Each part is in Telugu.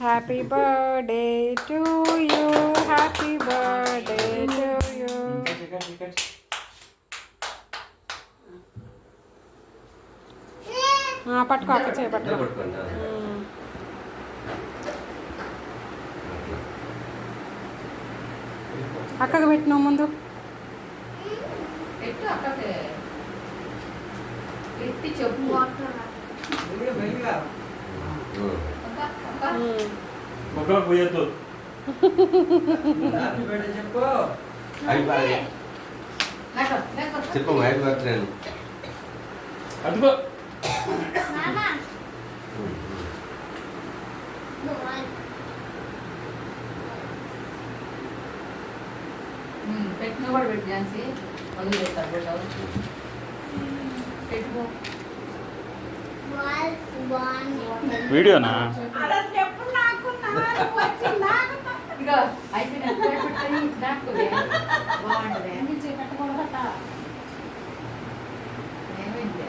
Happy birthday to you, happy birthday to you. పట్టుకో, అక్క చేయ పట్టుకో. అక్కకు పెట్టిన ముందు చెప్పు చెప్పు హ్యాపీ బర్త్డే అడుగు పెట్టిన కూడా పెట్టి ఝాన్సీ వదిలి పెడతారు పెట్టుకో వీడియోనా ఇక అయితే బాగుంటుంది ఏమైంది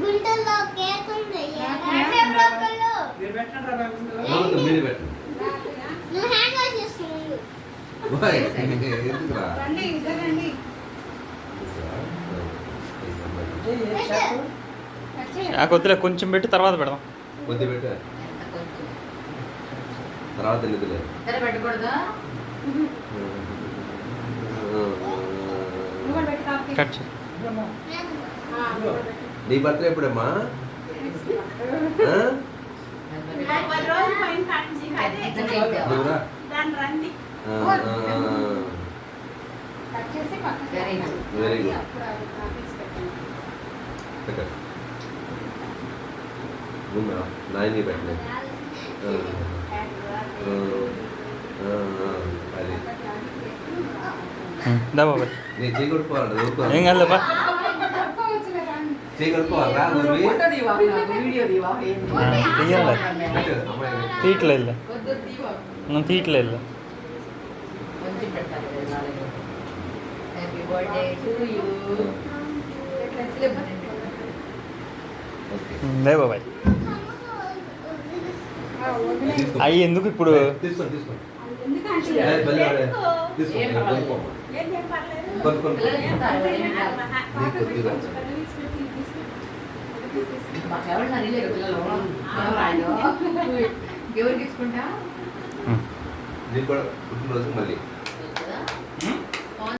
గుంటల్లో కేక్ ఉంటాయి. మీరు పెట్టండి నువ్వు హ్యాండ్ వాష్ చేస్తున్నావు. కొద్దిగా కొంచెం పెట్టి తర్వాత పెడదాం. కొద్ది పెట్ట తర్వాత ఎందుకులే పెట్టకూడదా కట్ చేయి. నీ బర్త్డే ఎప్పుడమ్మా వెరీ గుడ్ నాయని పెట్టలే అది దా బాబాయ్, నేను చేయగొట్టుకోవాలి ఏం కాదులేపా. చేయగొట్టుకోవాలా తీయాలి, తీయట్లేదు, నువ్వు తీయట్లేదు. Happy birthday to you. లే బాబాయ్, అవి ఎందుకు ఇప్పుడు? తీసుకోండి తీసుకోండి ఎవరికి ఇచ్చుకుంటా నీకు కూడా పుట్టినరోజు మళ్ళీ